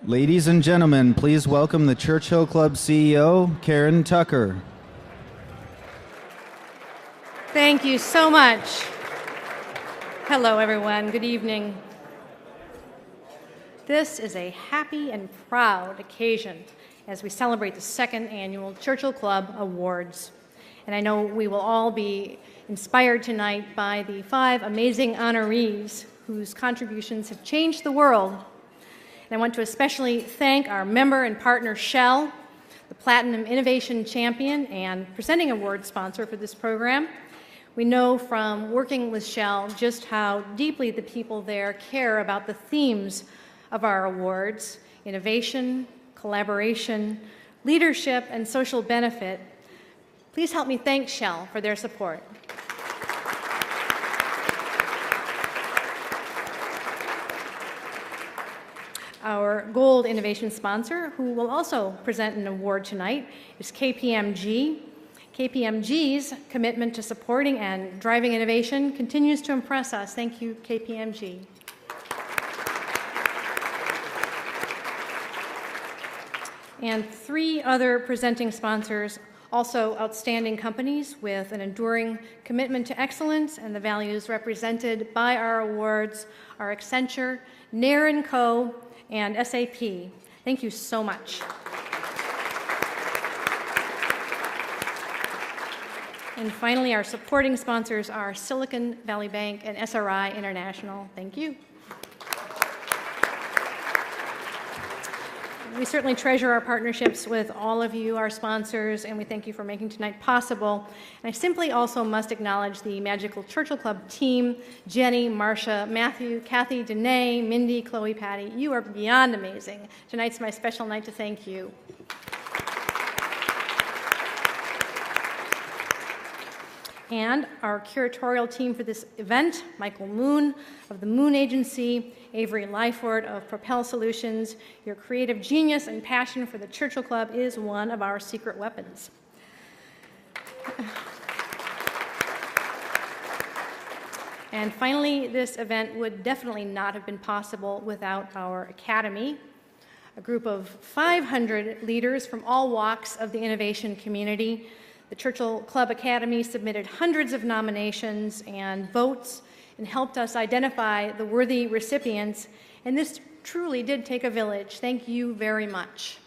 Ladies and gentlemen, please welcome the Churchill Club CEO, Karen Tucker. Thank you so much. Hello, everyone. Good evening. This is a happy and proud occasion as we celebrate the second annual Churchill Club Awards. And I know we will all be inspired tonight by the 5 amazing honorees whose contributions have changed the world. And I want to especially thank our member and partner Shell, the Platinum Innovation Champion and presenting award sponsor for this program. We know from working with Shell just how deeply the people there care about the themes of our awards: innovation, collaboration, leadership, and social benefit. Please help me thank Shell for their support. Our Gold Innovation sponsor, who will also present an award tonight, is KPMG. KPMG's commitment to supporting and driving innovation continues to impress us. Thank you, KPMG. And 3 other presenting sponsors, also outstanding companies with an enduring commitment to excellence and the values represented by our awards, are Accenture, Nair & Co., and SAP. Thank you so much. And finally, our supporting sponsors are Silicon Valley Bank and SRI International. Thank you. We certainly treasure our partnerships with all of you, our sponsors, and we thank you for making tonight possible. And I simply also must acknowledge the magical Churchill Club team: Jenny, Marcia, Matthew, Kathy, Danae, Mindy, Chloe, Patty. You are beyond amazing. Tonight's my special night to thank you. And our curatorial team for this event: Michael Moon of the Moon Agency, Avery Lyford of Propel Solutions. Your creative genius and passion for the Churchill Club is one of our secret weapons. And finally, this event would definitely not have been possible without our Academy, a group of 500 leaders from all walks of the innovation community. The Churchill Club Academy submitted hundreds of nominations and votes and helped us identify the worthy recipients, and this truly did take a village. Thank you very much.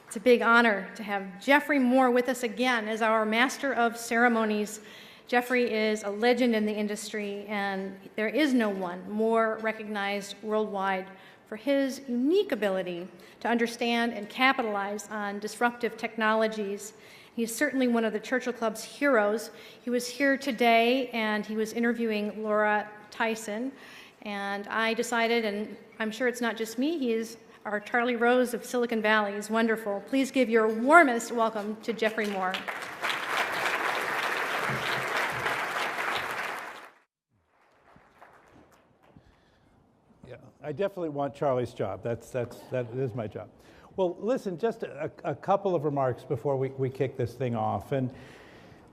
It's a big honor to have Geoffrey Moore with us again as our Master of Ceremonies. Geoffrey is a legend in the industry, and there is no one more recognized worldwide for his unique ability to understand and capitalize on disruptive technologies. He's certainly one of the Churchill Club's heroes. He was here today, and he was interviewing Laura Tyson, and I decided, and I'm sure it's not just me, he is our Charlie Rose of Silicon Valley. He's wonderful. Please give your warmest welcome to Geoffrey Moore. I definitely want Charlie's job. That is my job. Well, listen, just a couple of remarks before we kick this thing off. And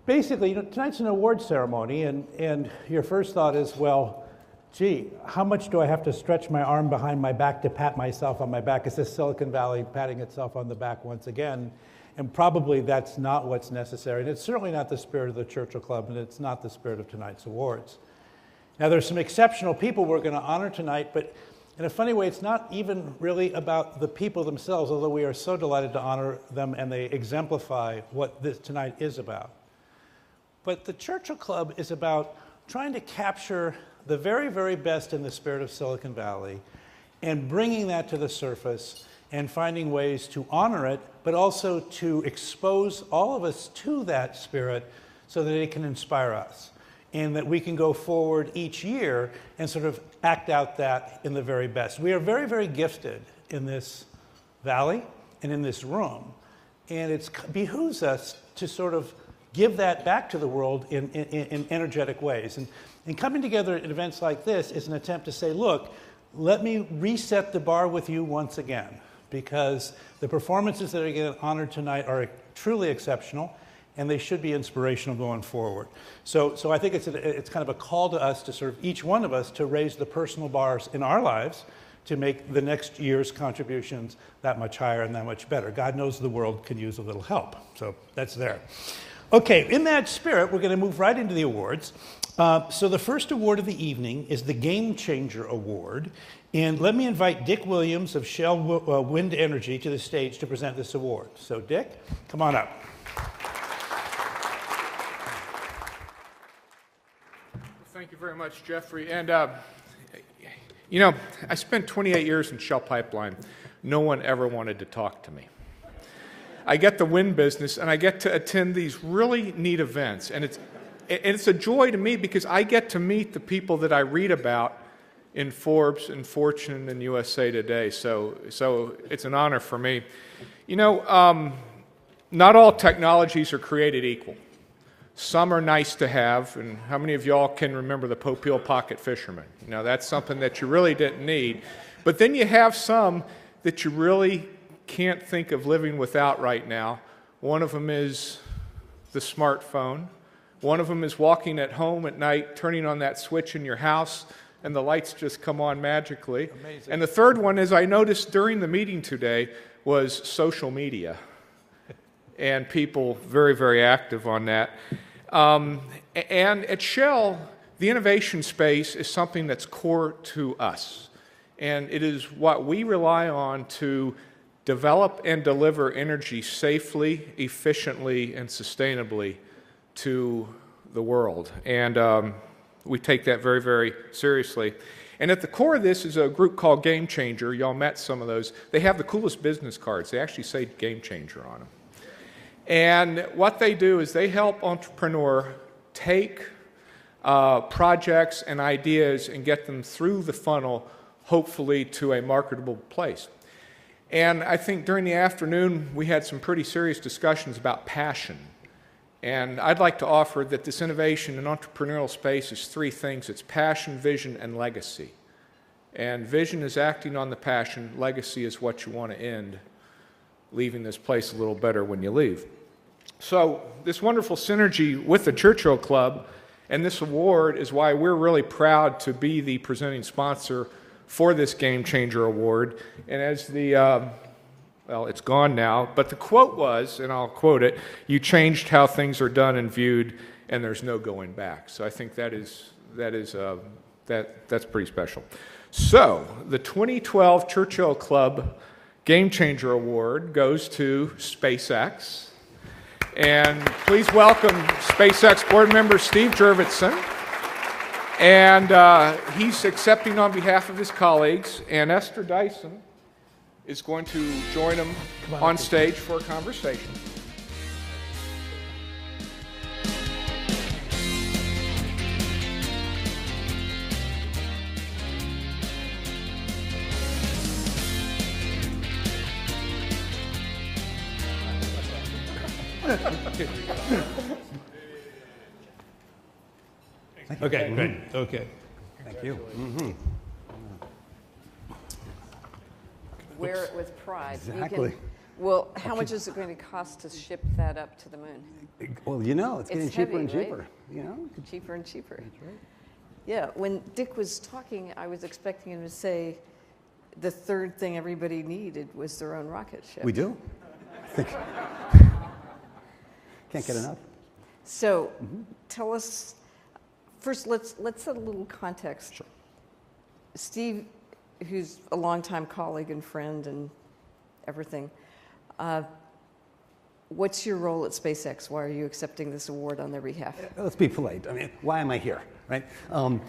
basically, tonight's an awards ceremony, and your first thought is, well, gee, how much do I have to stretch my arm behind my back to pat myself on my back? Is this Silicon Valley patting itself on the back once again? And probably that's not what's necessary. And it's certainly not the spirit of the Churchill Club, and it's not the spirit of tonight's awards. Now, there's some exceptional people we're going to honor tonight, but in a funny way, it's not even really about the people themselves, although we are so delighted to honor them and they exemplify what this tonight is about. But the Churchill Club is about trying to capture the very, very best in the spirit of Silicon Valley and bringing that to the surface and finding ways to honor it, but also to expose all of us to that spirit so that it can inspire us, and that we can go forward each year and sort of act out that in the very best. We are very, very gifted in this valley and in this room, and it behooves us to sort of give that back to the world in energetic ways. And coming together at events like this is an attempt to say, look, let me reset the bar with you once again, because the performances that are getting honored tonight are truly exceptional, and they should be inspirational going forward. So I think it's kind of a call to us, to sort of each one of us, to raise the personal bars in our lives to make the next year's contributions that much higher and that much better. God knows the world could use a little help, so that's there. Okay, in that spirit, we're going to move right into the awards. So the first award of the evening is the Game Changer Award. And let me invite Dick Williams of Shell WindEnergy to the stage to present this award. So Dick, come on up. Thank you very much, Geoffrey. And, you know, I spent 28 years in Shell Pipeline. No one ever wanted to talk to me. I get the wind business, and I get to attend these really neat events. And it's a joy to me because I get to meet the people that I read about in Forbes and Fortune and USA Today. So it's an honor for me. You know, not all technologies are created equal. Some are nice to have, and how many of y'all can remember the Popeil pocket fisherman? You know, that's something that you really didn't need. But then you have some that you really can't think of living without right now. One of them is the smartphone. One of them is walking at home at night, turning on that switch in your house, and the lights just come on magically. Amazing. And the third one, as I noticed during the meeting today, was social media. And people very, very active on that. And at Shell, the innovation space is something that's core to us. And it is what we rely on to develop and deliver energy safely, efficiently, and sustainably to the world. And we take that very, very seriously. And at the core of this is a group called Game Changer. Y'all met some of those. They have the coolest business cards. They actually say Game Changer on them. And what they do is they help entrepreneurs take projects and ideas and get them through the funnel, hopefully to a marketable place. And I think during the afternoon, we had some pretty serious discussions about passion. And I'd like to offer that this innovation and entrepreneurial space is three things. It's passion, vision, and legacy. And vision is acting on the passion. Legacy is what you want to end, leaving this place a little better when you leave. So this wonderful synergy with the Churchill Club and this award is why we're really proud to be the presenting sponsor for this Game Changer Award. And as the, well, it's gone now, but the quote was, and I'll quote it, "You changed how things are done and viewed, and there's no going back." So I think that's pretty special. So the 2012 Churchill Club Game Changer Award goes to SpaceX. And please welcome SpaceX board member Steve Jurvetson. And he's accepting on behalf of his colleagues. And Esther Dyson is going to join him on stage for a conversation. Okay, great. Okay. Thank you. Mm-hmm. Wear it with pride. Exactly. Well, how much is it going to cost to ship that up to the moon? Well, you know, it's getting cheaper and heavy, cheaper. right? You know, Cheaper and cheaper. That's right. Yeah, when Dick was talking, I was expecting him to say the third thing everybody needed was their own rocket ship. We do. Can't get enough. So, tell us first. Let's set a little context. Sure. Steve, who's a longtime colleague and friend and everything, what's your role at SpaceX? Why are you accepting this award on their behalf? Let's be polite. I mean, why am I here, right? No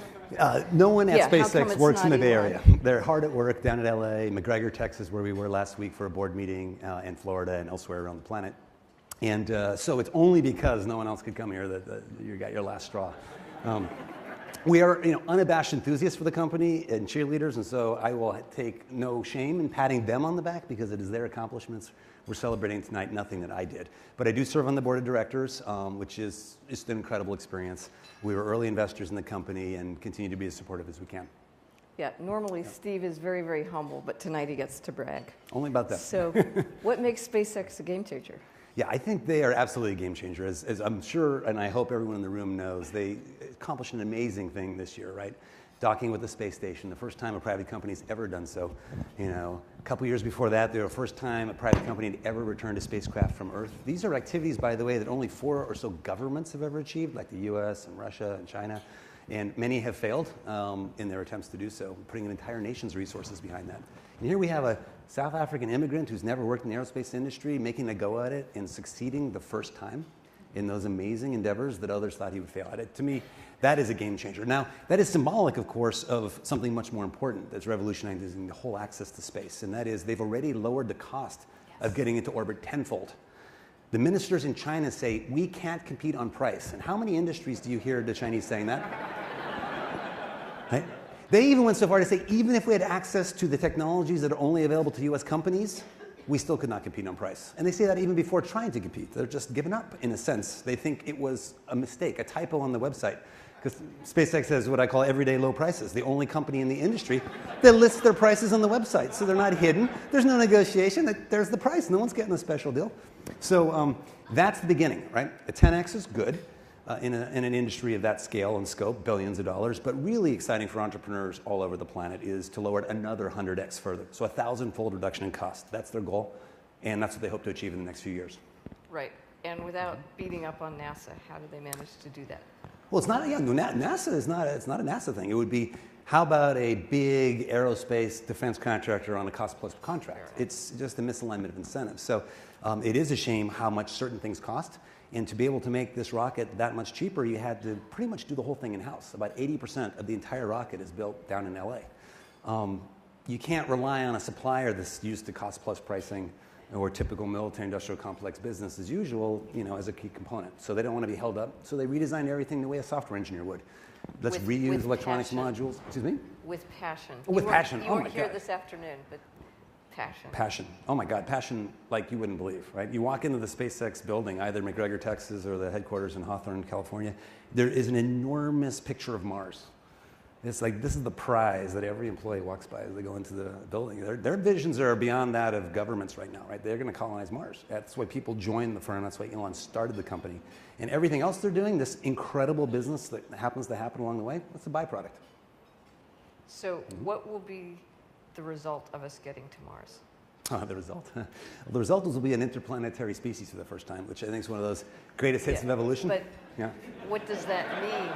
one at Yeah, how come SpaceX it's works in the not Bay Elon? Area. They're hard at work down at LA, McGregor, Texas, where we were last week for a board meeting, in Florida and elsewhere around the planet. And so it's only because no one else could come here that you got your last straw. We are, unabashed enthusiasts for the company and cheerleaders, and so I will take no shame in patting them on the back because it is their accomplishments we're celebrating tonight, nothing that I did. But I do serve on the board of directors, which is just an incredible experience. We were early investors in the company and continue to be as supportive as we can. Yeah, normally Steve is very, very humble, but tonight he gets to brag. Only about that. So, what makes SpaceX a game changer? Yeah, I think they are absolutely a game changer. As I'm sure, and I hope everyone in the room knows, they accomplished an amazing thing this year, right? Docking with the space station, the first time a private company's ever done so. You know, a couple years before that, they were the first time a private company had ever returned a spacecraft from Earth. These are activities, by the way, that only 4 or so governments have ever achieved, like the US and Russia and China. And many have failed in their attempts to do so, putting an entire nation's resources behind that. And here we have a South African immigrant who's never worked in the aerospace industry, making a go at it and succeeding the first time in those amazing endeavors that others thought he would fail at. It, to me, that is a game changer. Now, that is symbolic, of course, of something much more important that's revolutionizing the whole access to space, and that is they've already lowered the cost of getting into orbit tenfold. The ministers in China say, we can't compete on price. And how many industries do you hear the Chinese saying that? Right? They even went so far to say, even if we had access to the technologies that are only available to US companies, we still could not compete on price. And they say that even before trying to compete. They're just giving up, in a sense. They think it was a mistake, a typo on the website. Because SpaceX has what I call everyday low prices, the only company in the industry that lists their prices on the website. So they're not hidden. There's no negotiation. There's the price. No one's getting a special deal. So that's the beginning, right? A 10x is good in an industry of that scale and scope, billions of dollars. But really exciting for entrepreneurs all over the planet is to lower it another 100x further. So a 1,000-fold reduction in cost. That's their goal. And that's what they hope to achieve in the next few years. Right. And without beating up on NASA, how do they manage to do that? Well, it's not, NASA is not, it's not a NASA thing. It would be, how about a big aerospace defense contractor on a cost-plus contract? It's just a misalignment of incentives. So it is a shame how much certain things cost. And to be able to make this rocket that much cheaper, you had to pretty much do the whole thing in-house. About 80% of the entire rocket is built down in LA. You can't rely on a supplier that's used to cost-plus pricing or typical military industrial complex business as usual, as a key component. So they don't want to be held up. So they redesigned everything the way a software engineer would. Let's reuse electronics modules. Excuse me? With passion. With passion. You weren't here this afternoon, but passion. Passion. Oh my God, passion like you wouldn't believe, right? You walk into the SpaceX building, either McGregor, Texas, or the headquarters in Hawthorne, California. There is an enormous picture of Mars. It's like this is the prize that every employee walks by as they go into the building. Their visions are beyond that of governments right now, right? They're going to colonize Mars. That's why people join the firm. That's why Elon started the company. And everything else they're doing, this incredible business that happens to happen along the way, that's a byproduct. So what will be the result of us getting to Mars? The result? Well, the result will be an interplanetary species for the first time, which I think is one of those greatest hits of evolution. But what does that mean?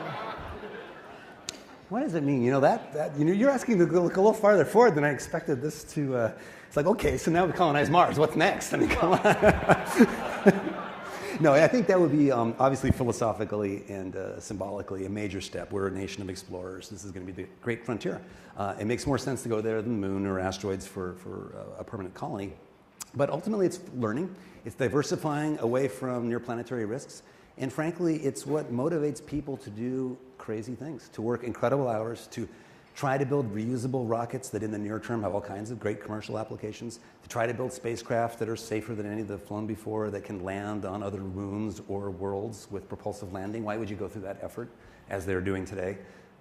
What does it mean? You're asking to look a little farther forward than I expected this to. It's like, okay, so now we colonize Mars. What's next? I mean, come on. No, I think that would be obviously philosophically and symbolically a major step. We're a nation of explorers. This is going to be the great frontier. It makes more sense to go there than the moon or asteroids for a permanent colony. But ultimately, it's learning. It's diversifying away from near-planetary risks. And frankly, it's what motivates people to do crazy things, to work incredible hours, to try to build reusable rockets that in the near term have all kinds of great commercial applications, to try to build spacecraft that are safer than any that have flown before, that can land on other moons or worlds with propulsive landing. Why would you go through that effort as they're doing today?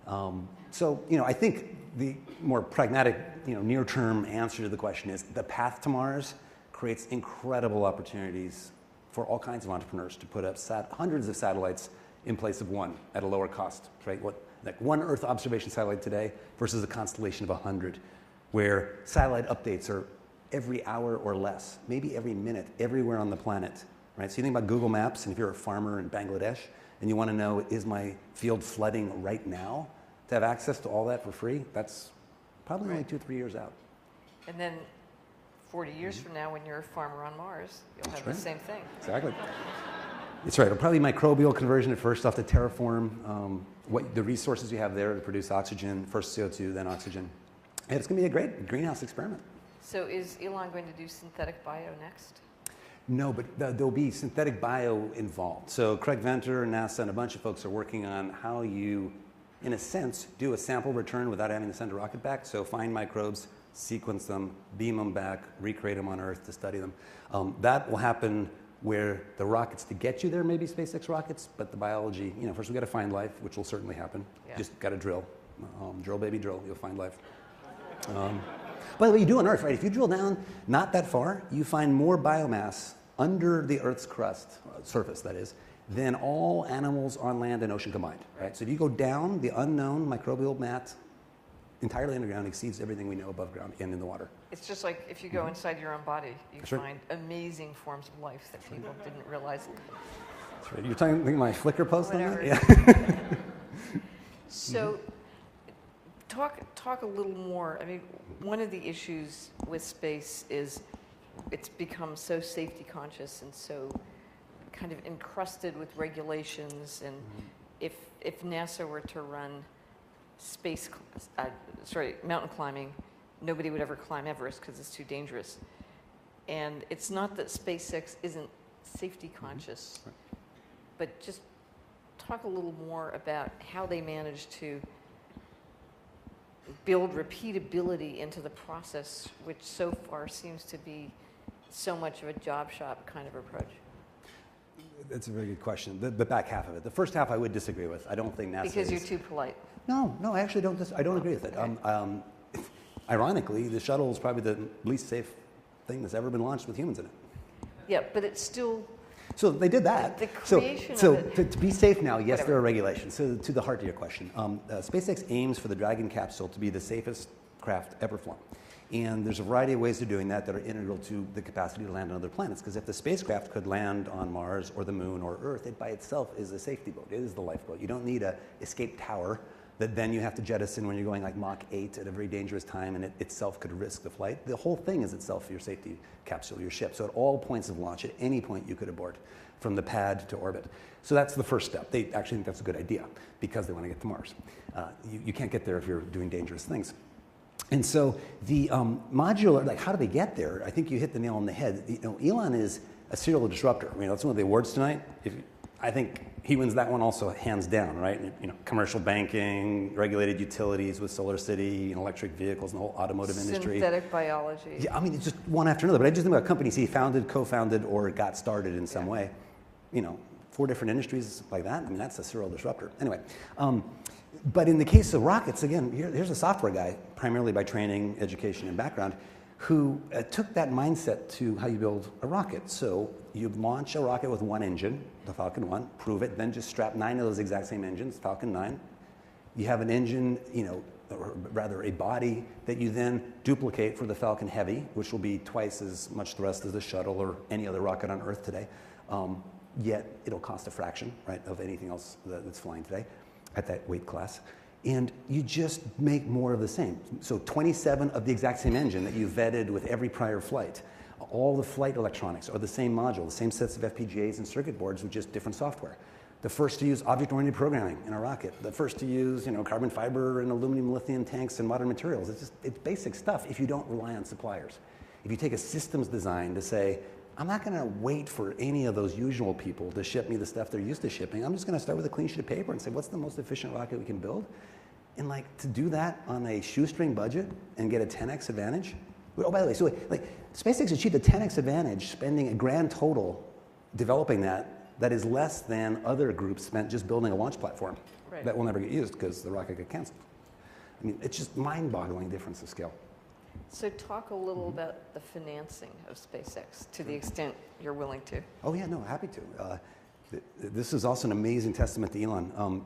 I think the more pragmatic, near-term answer to the question is the path to Mars creates incredible opportunities for all kinds of entrepreneurs to put up hundreds of satellites in place of one at a lower cost, right? Like one Earth observation satellite today versus a constellation of 100, where satellite updates are every hour or less, maybe every minute, everywhere on the planet, right? So you think about Google Maps, and if you're a farmer in Bangladesh, and you want to know, is my field flooding right now? To have access to all that for free, that's probably only 2 or 3 years out. And then 40 years from now, when you're a farmer on Mars, you'll have the same thing. Exactly. That's right. It'll probably be microbial conversion at first, off to terraform what the resources you have there to produce oxygen, first CO2, then oxygen. And it's going to be a great greenhouse experiment. So is Elon going to do synthetic bio next? No, but there'll be synthetic bio involved. So Craig Venter, NASA, and a bunch of folks are working on how you, in a sense, do a sample return without having to send a rocket back. So find microbes, sequence them, beam them back, recreate them on Earth to study them. That will happen where the rockets to get you there may be SpaceX rockets, but the biology, first we got to find life, which will certainly happen. Yeah. Just got to drill. Drill, baby, drill. You'll find life. By the way, you do on Earth, right? If you drill down not that far, you find more biomass under the Earth's crust, surface that is, than all animals on land and ocean combined, right? So if you go down, the unknown microbial mat entirely underground exceeds everything we know above ground and in the water. It's just like if you go inside your own body, you That's right. find amazing forms of life that people didn't realize. That's right. You're talking my Flickr post on that? Whatever. Yeah. So, talk a little more. I mean, one of the issues with space is it's become so safety conscious and so kind of encrusted with regulations. And if NASA were to run mountain climbing, nobody would ever climb Everest because it's too dangerous. And it's not that SpaceX isn't safety conscious, but just talk a little more about how they managed to build repeatability into the process, which so far seems to be so much of a job shop kind of approach. That's a very good question. The back half of it. The first half I would disagree with. I don't think NASA Because you're too polite. No, I actually don't. I don't agree with it. Okay. Ironically, the shuttle is probably the least safe thing that's ever been launched with humans in it. Yeah, but it's still. So they did that. The creation of it. To be safe now, yes, Whatever. there are regulations. So to the heart of your question, SpaceX aims for the Dragon capsule to be the safest craft ever flown. And there's a variety of ways of doing that that are integral to the capacity to land on other planets. Because if the spacecraft could land on Mars or the Moon or Earth, it by itself is a safety boat. It is the lifeboat. You don't need an escape tower that then you have to jettison when you're going like Mach 8 at a very dangerous time, and it itself could risk the flight. The whole thing is itself your safety capsule, your ship. So at all points of launch, at any point you could abort, from the pad to orbit. So that's the first step. They actually think that's a good idea because they want to get to Mars. You can't get there if you're doing dangerous things. And so the modular, like how do they get there? I think you hit the nail on the head. You know, Elon is a serial disruptor. I mean, that's one of the awards tonight. I think he wins that one also hands down, right? You know, commercial banking, regulated utilities with Solar City, and electric vehicles, and the whole automotive industry. Synthetic biology. Yeah, I mean, it's just one after another. But I just think about companies he founded, co-founded, or got started in some way. You know, 4 different industries like that. I mean, that's a serial disruptor. Anyway, but in the case of rockets, again, here's a software guy, primarily by training, education, and background, who took that mindset to how you build a rocket. So you launch a rocket with one engine, the Falcon 1, prove it, then just strap 9 of those exact same engines, Falcon 9. You have an engine, you know, or rather a body that you then duplicate for the Falcon Heavy, which will be twice as much thrust as the shuttle or any other rocket on Earth today. Yet it'll cost a fraction, right, of anything else that's flying today at that weight class. And you just make more of the same. So 27 of the exact same engine that you vetted with every prior flight. All the flight electronics are the same module, the same sets of FPGAs and circuit boards with just different software. The first to use object-oriented programming in a rocket. The first to use, you know, carbon fiber and aluminum lithium tanks and modern materials. It's basic stuff if you don't rely on suppliers. If you take a systems design to say, I'm not going to wait for any of those usual people to ship me the stuff they're used to shipping. I'm just going to start with a clean sheet of paper and say, what's the most efficient rocket we can build? And like to do that on a shoestring budget and get a 10x advantage. Oh, by the way, so like SpaceX achieved a 10x advantage spending a grand total developing that is less than other groups spent just building a launch platform that will never get used because the rocket got canceled. I mean, it's just mind-boggling difference of scale. So talk a little about the financing of SpaceX to the extent you're willing to. Oh yeah, no, happy to. This is also an amazing testament to Elon.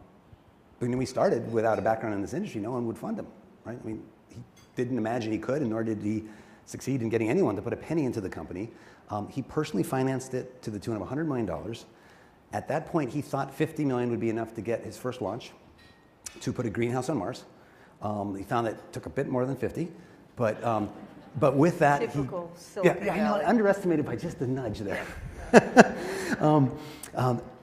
When we started without a background in this industry, no one would fund him, right? I mean, he didn't imagine he could, and nor did he succeed in getting anyone to put a penny into the company. He personally financed it to the tune of $100 million. At that point, he thought $50 million would be enough to get his first launch, to put a greenhouse on Mars. He found it took a bit more than 50. But with that, Typical Silicon I know, Valley. underestimated by just a nudge there.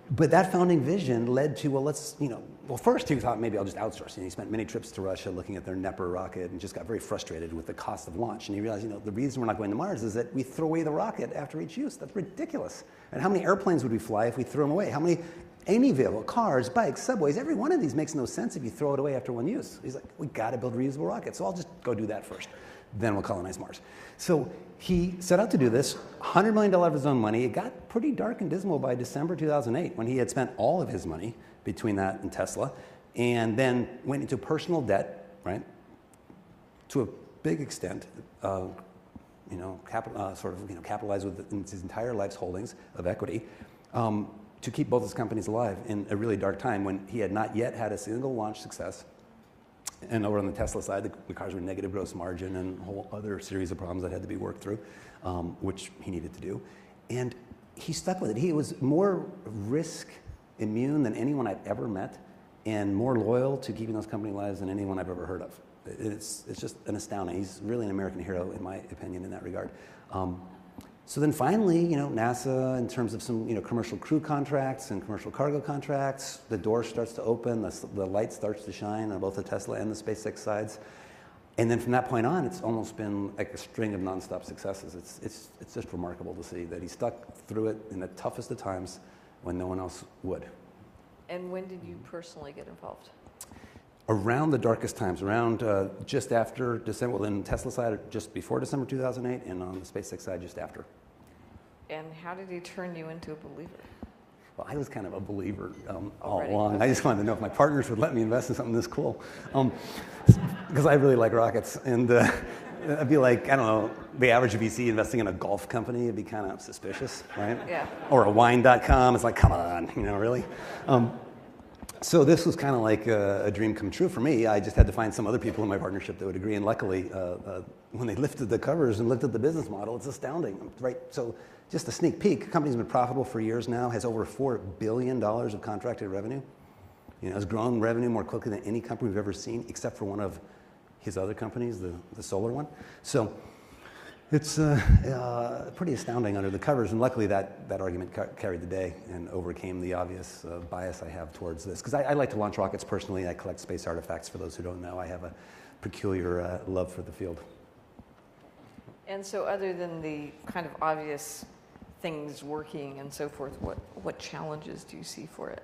But that founding vision led to, well, first he thought maybe I'll just outsource. He spent many trips to Russia looking at their Nair rocket and just got very frustrated with the cost of launch. And he realized, the reason we're not going to Mars is that we throw away the rocket after each use. That's ridiculous. And how many airplanes would we fly if we threw them away? Any vehicle, cars, bikes, subways, every one of these makes no sense if you throw it away after one use. He's like, we got to build reusable rockets, so I'll just go do that first. Then we'll colonize Mars. So he set out to do this, $100 million of his own money. It got pretty dark and dismal by December 2008 when he had spent all of his money between that and Tesla, and then went into personal debt, right, to a big extent, capitalize with his entire life's holdings of equity to keep both his companies alive in a really dark time when he had not yet had a single launch success. And over on the Tesla side, the cars were negative gross margin and a whole other series of problems that had to be worked through, which he needed to do. And he stuck with it. He was more risk immune than anyone I've ever met, and more loyal to keeping those company lives than anyone I've ever heard of. It's just an astounding. He's really an American hero, in my opinion, in that regard. So then finally, NASA, in terms of some commercial crew contracts and commercial cargo contracts, the door starts to open, the light starts to shine on both the Tesla and the SpaceX sides. And then from that point on, it's almost been like a string of nonstop successes. It's just remarkable to see that he stuck through it in the toughest of times when no one else would. And when did you personally get involved? Around the darkest times, around just after December, well, then Tesla side just before December 2008, and on the SpaceX side just after. And how did he turn you into a believer? Well, I was kind of a believer all along. I just wanted to know if my partners would let me invest in something this cool. Because I really like rockets. And I'd be like, I don't know, the average VC investing in a golf company would be kind of suspicious, right? Yeah. Or a wine.com. It's like, come on, really? So this was kind of like a dream come true for me. I just had to find some other people in my partnership that would agree. And luckily, when they lifted the covers and looked at the business model, it's astounding, right? So just a sneak peek, the company's been profitable for years now, has over $4 billion of contracted revenue. Has grown revenue more quickly than any company we've ever seen, except for one of his other companies, the solar one. So it's pretty astounding under the covers, and luckily that argument carried the day and overcame the obvious bias I have towards this. Because I like to launch rockets personally. I collect space artifacts. For those who don't know, I have a peculiar love for the field. And so other than the kind of obvious things working and so forth, what challenges do you see for it?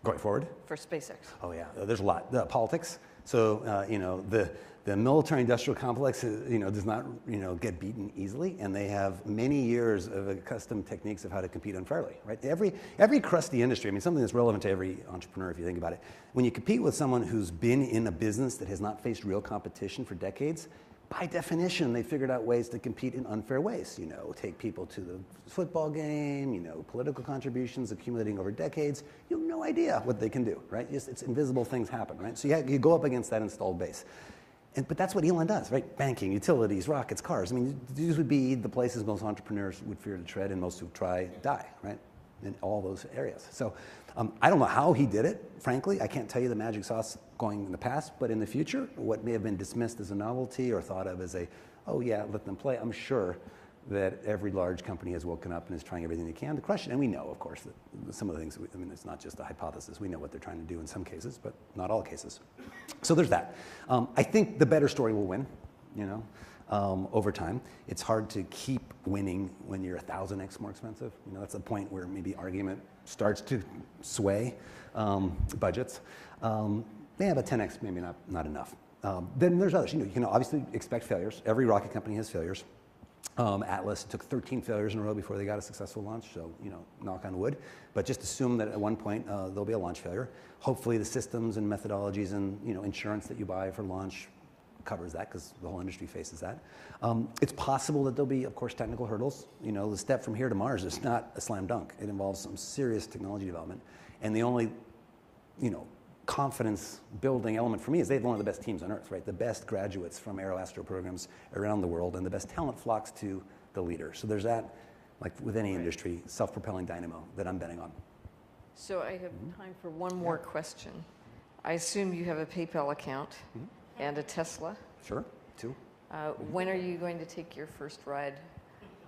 Going forward? For SpaceX? Oh yeah, there's a lot. Politics. So the military-industrial complex, does not, get beaten easily, and they have many years of accustomed techniques of how to compete unfairly, right? Every crusty industry, something that's relevant to every entrepreneur if you think about it. When you compete with someone who's been in a business that has not faced real competition for decades, by definition, they figured out ways to compete in unfair ways. Take people to the football game, political contributions accumulating over decades. You have no idea what they can do, right? It's invisible things happen, right? So you go up against that installed base. But that's what Elon does, right? Banking, utilities, rockets, cars. These would be the places most entrepreneurs would fear to tread, and most who try die, right? In all those areas. So I don't know how he did it, frankly. I can't tell you the magic sauce going in the past, but in the future, what may have been dismissed as a novelty or thought of as oh yeah, let them play, I'm sure that every large company has woken up and is trying everything they can to crush it. And we know, of course, that some of the things, it's not just a hypothesis. We know what they're trying to do in some cases, but not all cases. So there's that. I think the better story will win, over time. It's hard to keep winning when you're 1,000x more expensive. That's the point where maybe argument starts to sway budgets. But 10x maybe not enough. Then there's others. You can obviously expect failures. Every rocket company has failures. Atlas took 13 failures in a row before they got a successful launch, so knock on wood. But just assume that at one point there'll be a launch failure. Hopefully the systems and methodologies and insurance that you buy for launch covers that, because the whole industry faces that. It's possible that there'll be, of course, technical hurdles. The step from here to Mars is not a slam dunk. It involves some serious technology development, and the only confidence building element for me is they have one of the best teams on Earth, right? The best graduates from aero-astro programs around the world, and the best talent flocks to the leader. So there's that, like with any industry, self-propelling dynamo that I'm betting on. So I have time for one more question. I assume you have a PayPal account and a Tesla. Sure, 2. When are you going to take your first ride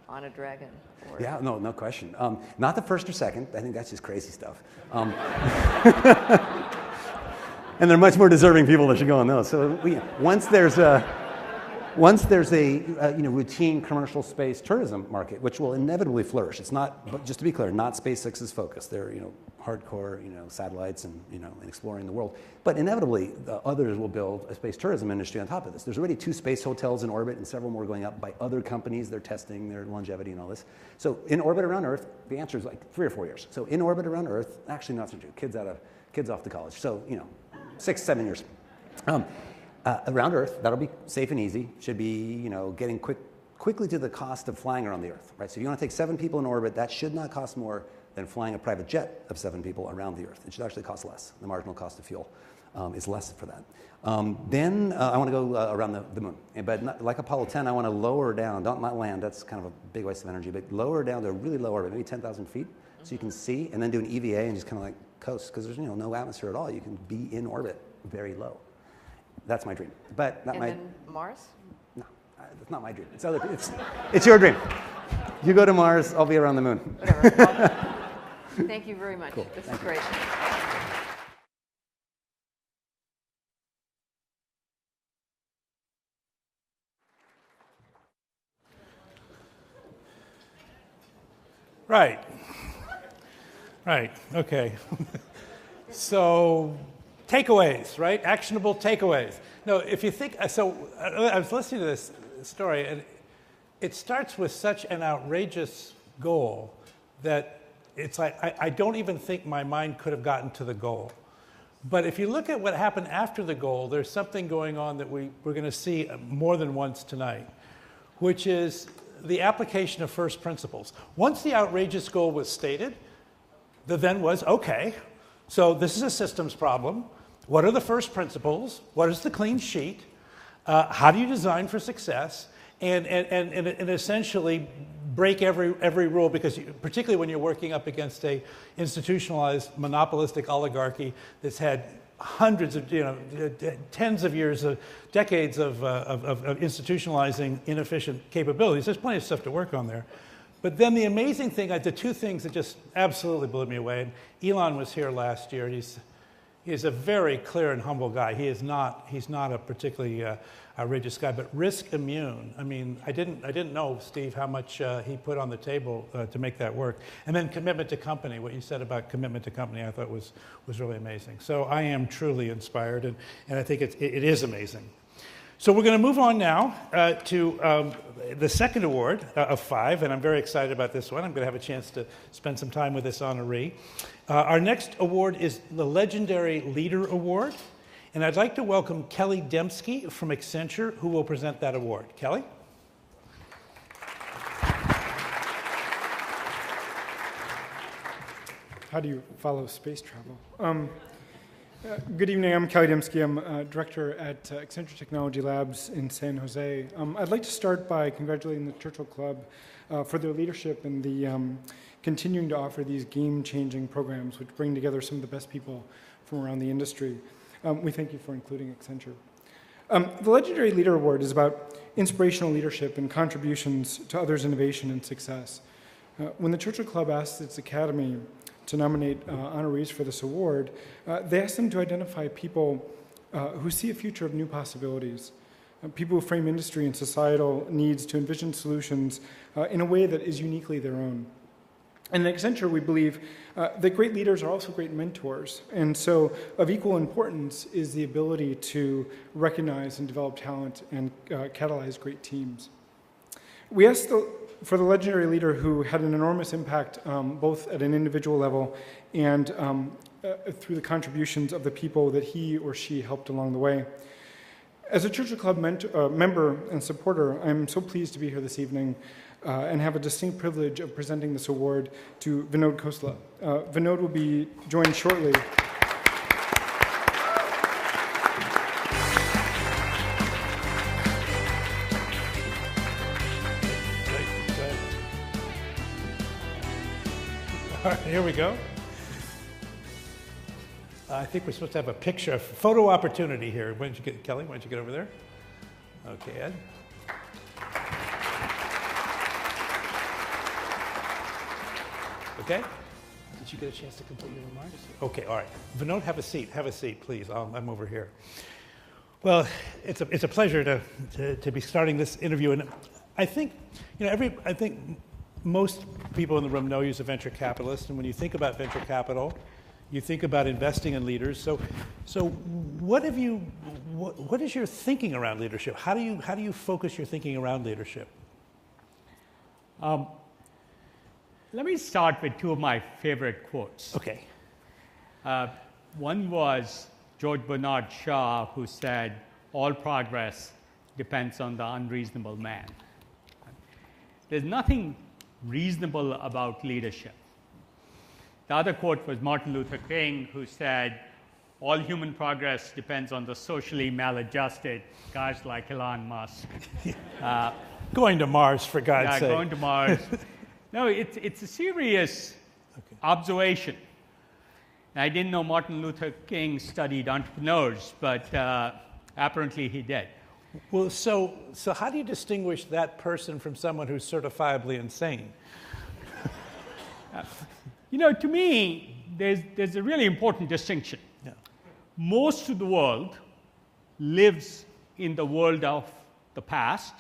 on a Dragon? Or... Yeah, no question. Not the first or second. I think that's just crazy stuff. And there are much more deserving people that should go on those. So once there's a routine commercial space tourism market, which will inevitably flourish. It's not, but just to be clear, not SpaceX's focus. They're hardcore satellites and and exploring the world. But inevitably, others will build a space tourism industry on top of this. There's already 2 space hotels in orbit and several more going up by other companies. They're testing their longevity and all this. So in orbit around Earth, the answer is like 3 or 4 years. So in orbit around Earth, actually not so true. Kids off to college. So 6, 7 years. Around Earth, that'll be safe and easy. Should be, getting quick quickly to the cost of flying around the Earth, right? So you want to take 7 people in orbit, that should not cost more than flying a private jet of 7 people around the Earth. It should actually cost less. The marginal cost of fuel is less for that. Then I want to go around the moon. But not, like Apollo 10, I want to lower down, not land, that's kind of a big waste of energy, but lower down to a really low orbit, maybe 10,000 feet, so you can see, and then do an EVA and just kind of like coast, because there's no atmosphere at all. You can be in orbit very low. That's my dream. But not my... then Mars? No, it's not my dream. It's your dream. You go to Mars, I'll be around the moon. Whatever. Well, thank you very much. Cool. This is great. Right, okay. So, takeaways, right? Actionable takeaways. No, if you think, so I was listening to this story, and it starts with such an outrageous goal that it's like, I don't even think my mind could have gotten to the goal. But if you look at what happened after the goal, there's something going on that we're going to see more than once tonight, which is the application of first principles. Once the outrageous goal was stated, the then was, okay, so this is a systems problem. What are the first principles? What is the clean sheet? How do you design for success? And essentially break every rule, because particularly when you're working up against a institutionalized monopolistic oligarchy that's had hundreds of, tens of years, decades of institutionalizing inefficient capabilities. There's plenty of stuff to work on there. But then the amazing thing, the two things that just absolutely blew me away, and Elon was here last year, and he's a very clear and humble guy. He's not a particularly outrageous guy, but risk immune. I mean, I didn't know, Steve, how much he put on the table to make that work. And then commitment to company. What you said about commitment to company, I thought was really amazing. So I am truly inspired, and I think it is amazing. So we're going to move on now to the second award of 5, and I'm very excited about this one. I'm going to have a chance to spend some time with this honoree. Our next award is the Legendary Leader Award, and I'd like to welcome Kelly Dempski from Accenture, who will present that award. Kelly? How do you follow space travel? Good evening, I'm Kelly Dempski. I'm director at Accenture Technology Labs in San Jose. I'd like to start by congratulating the Churchill Club for their leadership and the continuing to offer these game-changing programs which bring together some of the best people from around the industry. We thank you for including Accenture. The Legendary Leader Award is about inspirational leadership and contributions to others' innovation and success. When the Churchill Club asked its academy to nominate honorees for this award, they asked them to identify people who see a future of new possibilities, people who frame industry and societal needs to envision solutions in a way that is uniquely their own. And at Accenture, we believe that great leaders are also great mentors. And so of equal importance is the ability to recognize and develop talent and catalyze great teams. We asked for the legendary leader who had an enormous impact both at an individual level and through the contributions of the people that he or she helped along the way. As a Churchill Club member and supporter, I'm so pleased to be here this evening and have a distinct privilege of presenting this award to Vinod Khosla. Vinod will be joined shortly. All right, here we go. I think we're supposed to have a picture, a photo opportunity here. Why don't you get, Kelly, why don't you get over there? Okay, Ed. Okay? Did you get a chance to complete your remarks? Okay, all right. Vinod, have a seat, please. I'm over here. Well, it's a pleasure to be starting this interview, and I think, I think most people in the room know you as a venture capitalist, and when you think about venture capital, you think about investing in leaders. So what is your thinking around leadership? How do you focus your thinking around leadership? Let me start with two of my favorite quotes. Okay. One was George Bernard Shaw, who said, "All progress depends on the unreasonable man." there's nothing reasonable about leadership. The other quote was Martin Luther King, who said, all human progress depends on the socially maladjusted guys like Elon Musk. Going to Mars, for God's sake. Going to Mars. No, it's a serious observation. And I didn't know Martin Luther King studied entrepreneurs, but apparently he did. Well, so how do you distinguish that person from someone who's certifiably insane? To me, there's a really important distinction. Yeah. Most of the world lives in the world of the past,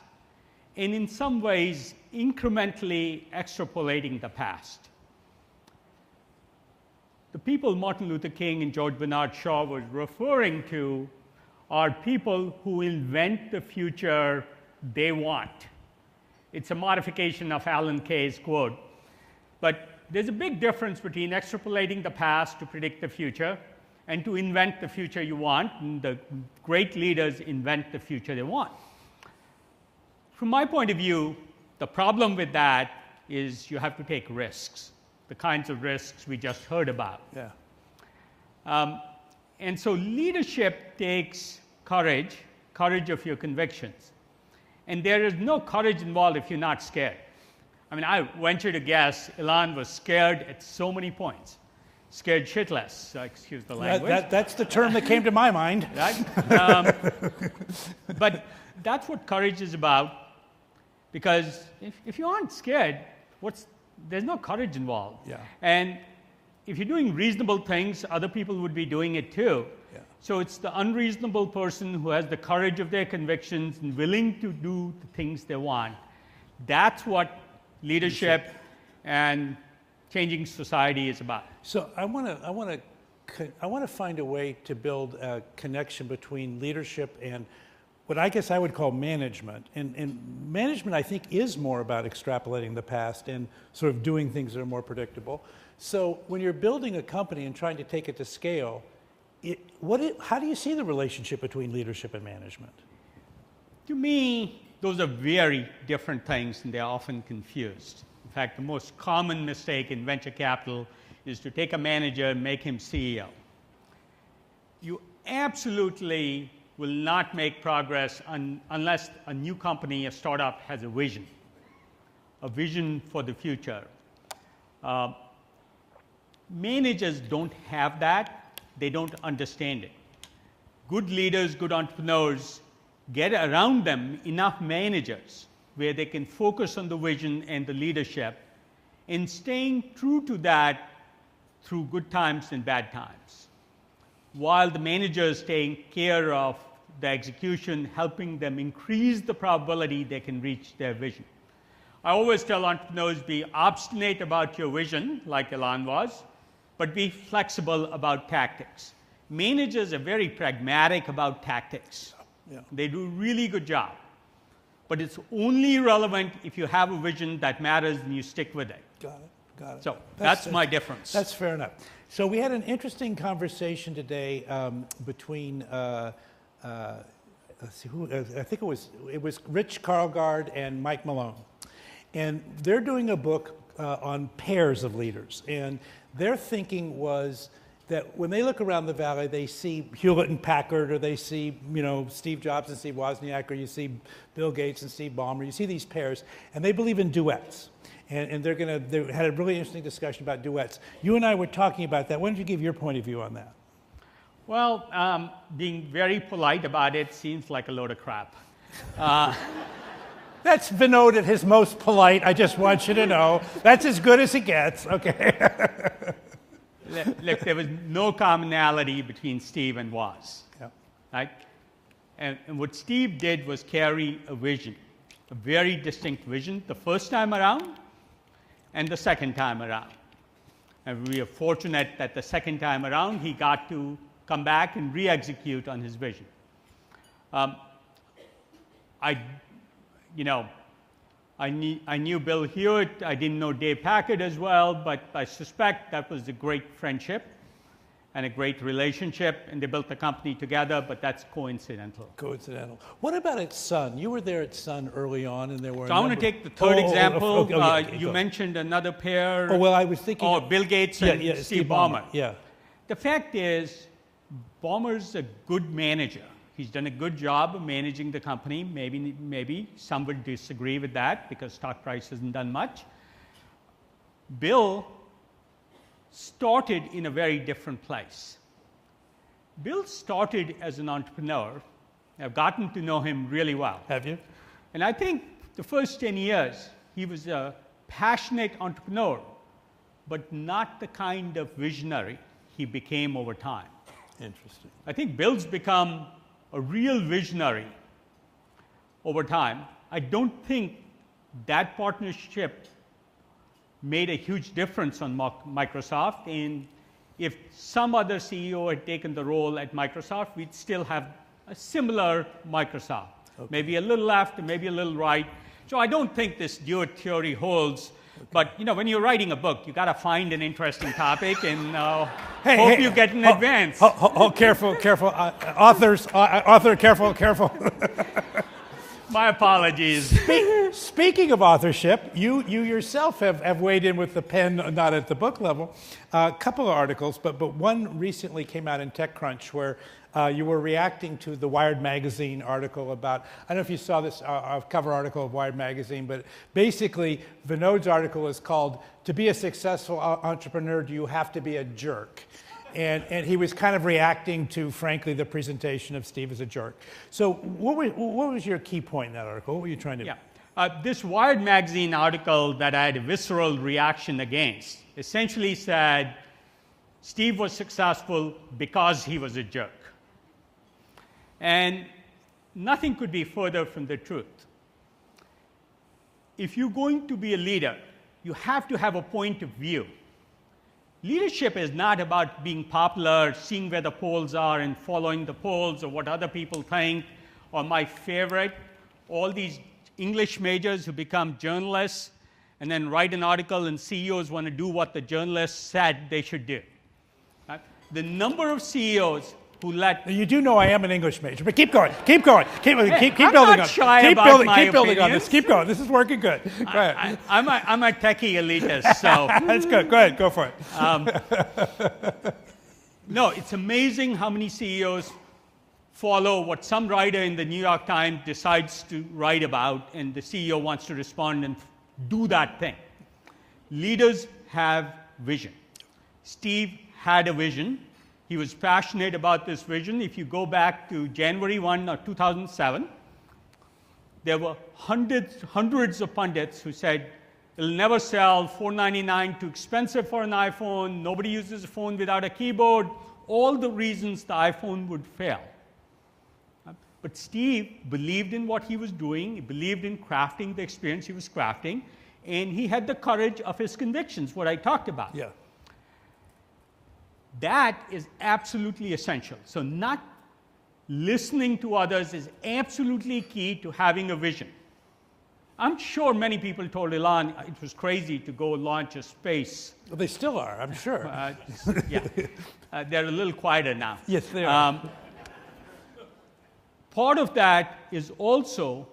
and in some ways, incrementally extrapolating the past. The people Martin Luther King and George Bernard Shaw was referring to are people who invent the future they want. It's a modification of Alan Kay's quote. But there's a big difference between extrapolating the past to predict the future and to invent the future you want. And the great leaders invent the future they want. From my point of view, the problem with that is you have to take risks, the kinds of risks we just heard about. Yeah. And so leadership takes courage of your convictions. And there is no courage involved if you're not scared. I mean, I venture to guess Elon was scared at so many points. Scared shitless, excuse the language. That's the term that came to my mind. Right? But that's what courage is about. Because if you aren't scared, there's no courage involved. Yeah. And if you're doing reasonable things, other people would be doing it too. Yeah. So it's the unreasonable person who has the courage of their convictions and willing to do the things they want. That's what leadership and changing society is about. So I want to find a way to build a connection between leadership and what I guess I would call management. And management, I think, is more about extrapolating the past and sort of doing things that are more predictable. So when you're building a company and trying to take it to scale, how do you see the relationship between leadership and management? To me, those are very different things, and they're often confused. In fact, the most common mistake in venture capital is to take a manager and make him CEO. You absolutely will not make progress unless a new company, a startup, has a vision for the future. Managers don't have that. They don't understand it. Good leaders, good entrepreneurs get around them enough managers where they can focus on the vision and the leadership and staying true to that through good times and bad times, while the managers take care of the execution, helping them increase the probability they can reach their vision. I always tell entrepreneurs, be obstinate about your vision, like Elon was, but be flexible about tactics. Managers are very pragmatic about tactics. Yeah. They do a really good job. But it's only relevant if you have a vision that matters and you stick with it. Got it. So that's my difference. That's fair enough. So we had an interesting conversation today between, let's see, I think it was Rich Karlgaard and Mike Malone. And they're doing a book on pairs of leaders. And their thinking was that when they look around the valley, they see Hewlett and Packard, or they see, Steve Jobs and Steve Wozniak, or you see Bill Gates and Steve Ballmer. You see these pairs, and they believe in duets. And they had a really interesting discussion about duets. You and I were talking about that. Why don't you give your point of view on that? Well, being very polite about it seems like a load of crap. That's Vinod at his most polite. I just want you to know. That's as good as it gets. Okay. Look, there was no commonality between Steve and Woz. Yep. Right? And what Steve did was carry a vision, a very distinct vision, the first time around and the second time around. And we are fortunate that the second time around he got to come back and re-execute on his vision. I knew Bill Hewitt. I didn't know Dave Packard as well, but I suspect that was a great friendship. and a great relationship, and they built the company together, but that's coincidental. Coincidental. What about at Sun? You were there at Sun early on, and there were. So I want to take the third example. Okay, you mentioned another pair. Oh well, I was thinking. Oh, Bill Gates and Steve Ballmer. Yeah. The fact is, Ballmer's a good manager. He's done a good job of managing the company. Maybe some would disagree with that because stock price hasn't done much. Bill started in a very different place. Bill started as an entrepreneur. I've gotten to know him really well. Have you? And I think the first 10 years, he was a passionate entrepreneur, but not the kind of visionary he became over time. Interesting. I think Bill's become a real visionary over time. I don't think that partnership made a huge difference on Microsoft. And if some other CEO had taken the role at Microsoft, we'd still have a similar Microsoft. Okay. Maybe a little left, maybe a little right. So I don't think this duet theory holds. Okay. But when you're writing a book, you got to find an interesting topic and hope you get an advance. Careful. Author, careful. My apologies. Speaking of authorship, you yourself have weighed in with the pen, not at the book level. A couple of articles, but one recently came out in TechCrunch where you were reacting to the Wired magazine article about, I don't know if you saw this cover article of Wired magazine, but basically Vinod's article is called, "To be a successful entrepreneur, do you have to be a jerk?" And he was kind of reacting to, frankly, the presentation of Steve as a jerk. So what was your key point in that article? What were you trying to do? Yeah. This Wired magazine article that I had a visceral reaction against essentially said Steve was successful because he was a jerk. And nothing could be further from the truth. If you're going to be a leader, you have to have a point of view. Leadership is not about being popular, seeing where the polls are and following the polls or what other people think, or my favorite, all these English majors who become journalists and then write an article and CEOs want to do what the journalist said they should do. Right? The number of CEOs who let... You do know I am an English major, but keep going. Keep building on it. Keep going. This is working good. Go ahead. I'm a techie elitist, so... That's good. Go ahead. Go for it. No, it's amazing how many CEOs follow what some writer in the New York Times decides to write about, and the CEO wants to respond and do that thing. Leaders have vision. Steve had a vision. He was passionate about this vision. If you go back to January 1, 2007, there were hundreds of pundits who said, it'll never sell, $499, too expensive for an iPhone, nobody uses a phone without a keyboard, all the reasons the iPhone would fail. But Steve believed in what he was doing, he believed in crafting the experience he was crafting, and he had the courage of his convictions, what I talked about. Yeah. That is absolutely essential. So not listening to others is absolutely key to having a vision. I'm sure many people told Elon it was crazy to go launch a space. Well, they still are, I'm sure. They're a little quieter now. Yes, they are. Part of that is also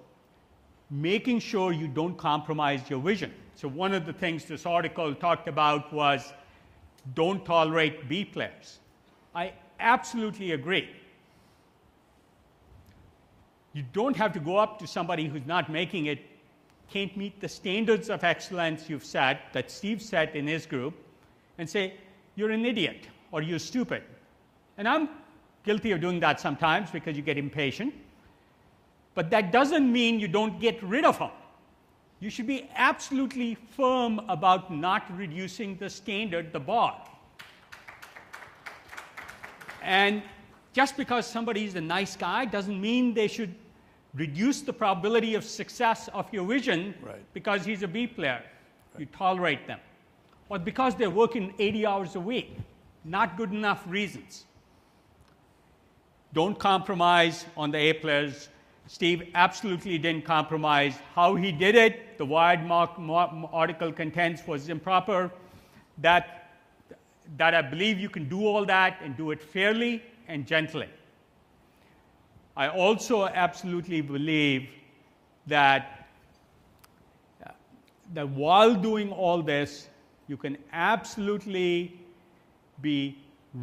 making sure you don't compromise your vision. So one of the things this article talked about was don't tolerate B players. I absolutely agree. You don't have to go up to somebody who's not making it, can't meet the standards of excellence you've set, that Steve set in his group, and say, you're an idiot or you're stupid. And I'm guilty of doing that sometimes because you get impatient. But that doesn't mean you don't get rid of them. You should be absolutely firm about not reducing the standard, the bar. And just because somebody's a nice guy doesn't mean they should reduce the probability of success of your vision because he's a B player. You tolerate them. Or because they're working 80 hours a week. Not good enough reasons. Don't compromise on the A players. Steve absolutely didn't compromise. How he did it, the Wired article contends, was improper. That that I believe you can do all that and do it fairly and gently. I also absolutely believe that, that while doing all this, you can absolutely be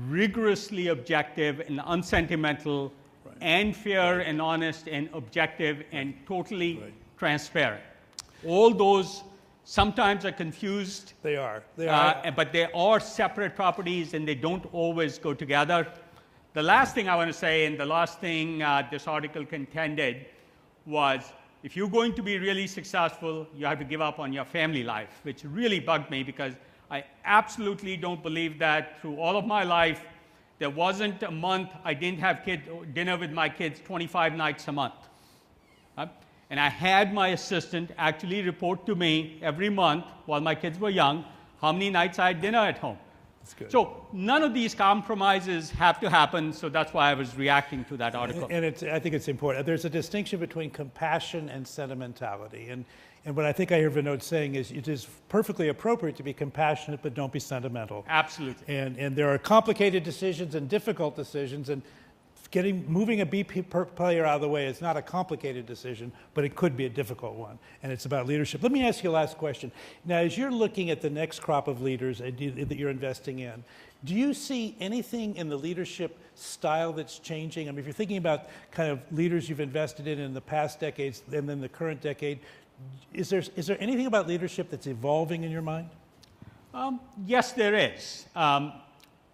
rigorously objective and unsentimental, and fair and honest and objective and totally transparent. All those sometimes are confused. They are. They are. But they are separate properties and they don't always go together. The last thing I want to say, and the last thing this article contended, was if you're going to be really successful, you have to give up on your family life, which really bugged me because I absolutely don't believe that through all of my life. There wasn't a month I didn't have dinner with my kids 25 nights a month. And I had my assistant actually report to me every month while my kids were young how many nights I had dinner at home. That's good. So none of these compromises have to happen, so that's why I was reacting to that article. And I think it's important. There's a distinction between compassion and sentimentality. And what I think I hear Vinod saying is it is perfectly appropriate to be compassionate, but don't be sentimental. Absolutely. And there are complicated decisions and difficult decisions, and moving a B player out of the way is not a complicated decision, but it could be a difficult one. And it's about leadership. Let me ask you a last question. Now, as you're looking at the next crop of leaders that you're investing in, do you see anything in the leadership style that's changing? I mean, if you're thinking about kind of leaders you've invested in the past decades and then the current decade, is there anything about leadership that's evolving in your mind? Yes, there is.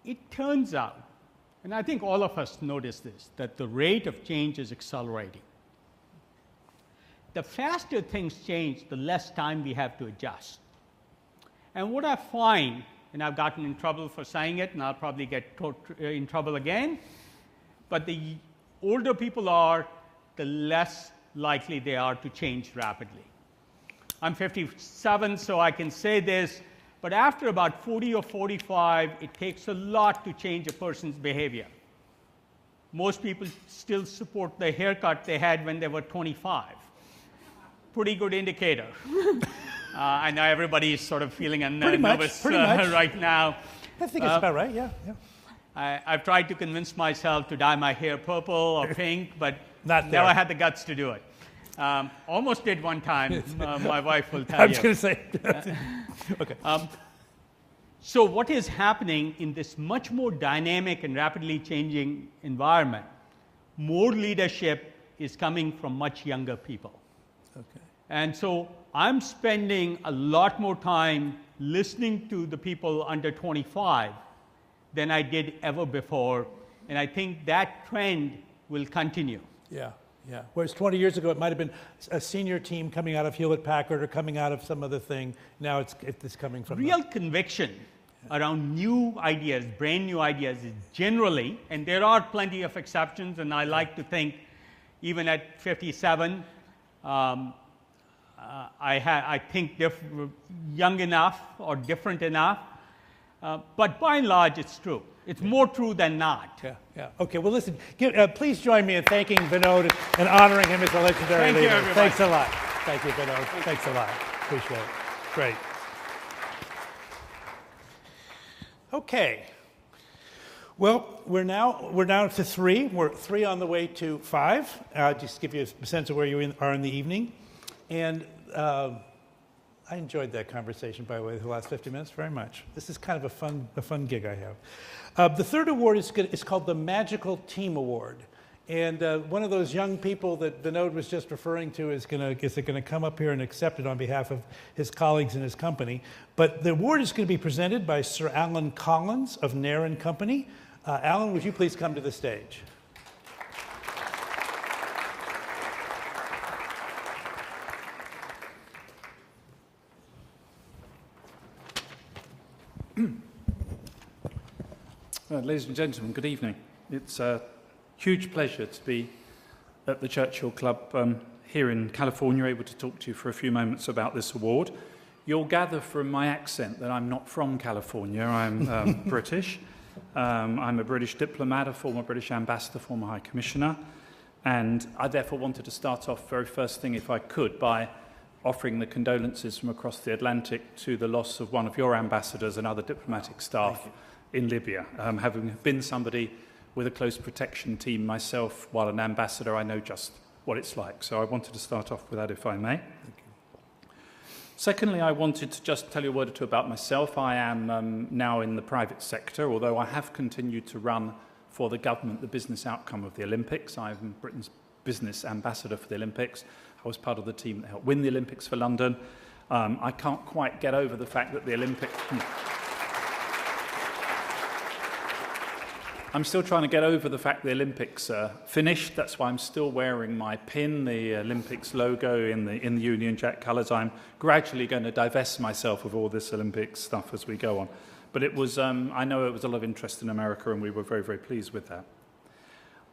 It turns out, and I think all of us notice this, that the rate of change is accelerating. The faster things change, the less time we have to adjust. And what I find, and I've gotten in trouble for saying it, and I'll probably get in trouble again, but the older people are, the less likely they are to change rapidly. I'm 57, so I can say this, but after about 40 or 45, it takes a lot to change a person's behavior. Most people still support the haircut they had when they were 25. Pretty good indicator. I know everybody's sort of feeling nervous right now. I think it's about right, yeah. I've tried to convince myself to dye my hair purple or pink, but never had the guts to do it. Almost did one time, my wife will tell I you. was going to say. Okay. So what is happening in this much more dynamic and rapidly changing environment, more leadership is coming from much younger people. Okay. And so I'm spending a lot more time listening to the people under 25 than I did ever before, and I think that trend will continue. Yeah. Yeah. Whereas 20 years ago, it might have been a senior team coming out of Hewlett-Packard or coming out of some other thing. Now it's coming from real conviction around new ideas, brand new ideas, is generally, and there are plenty of exceptions, and I like to think, even at 57, I think they're young enough or different enough. But by and large, it's true. It's more true than not. Yeah. Okay, well, listen, please join me in thanking Vinod and honoring him as a legendary leader. Thank you, everybody. Thanks a lot. Thank you, Vinod. Thanks a lot. Appreciate it. Great. Okay. Well, we're now to 3. We're 3 on the way to 5. Just to give you a sense of where you are in the evening. And I enjoyed that conversation, by the way, the last 50 minutes very much. This is kind of a fun gig I have. The third award is called the Magical Team Award. And one of those young people that Vinod was just referring to is going to come up here and accept it on behalf of his colleagues in his company. But the award is going to be presented by Sir Alan Collins of Nair and Company. Alan, would you please come to the stage? Ladies and gentlemen, good evening. It's a huge pleasure to be at the Churchill Club here in California, able to talk to you for a few moments about this award. You'll gather from my accent that I'm not from California. I'm British. I'm a British diplomat, a former British ambassador, former High Commissioner, and I therefore wanted to start off very first thing, if I could, by offering the condolences from across the Atlantic to the loss of one of your ambassadors and other diplomatic staff in Libya. Having been somebody with a close protection team myself while an ambassador, I know just what it's like. So I wanted to start off with that, if I may. Thank you. Secondly, I wanted to just tell you a word or two about myself. I am now in the private sector, although I have continued to run for the government the business outcome of the Olympics. I'm Britain's business ambassador for the Olympics. I was part of the team that helped win the Olympics for London. I can't quite get over the fact that the Olympics... I'm still trying to get over the fact the Olympics are finished. That's why I'm still wearing my pin, the Olympics logo in the Union Jack colours. I'm gradually going to divest myself of all this Olympics stuff as we go on. But it was, I know it was a lot of interest in America, and we were very, very pleased with that.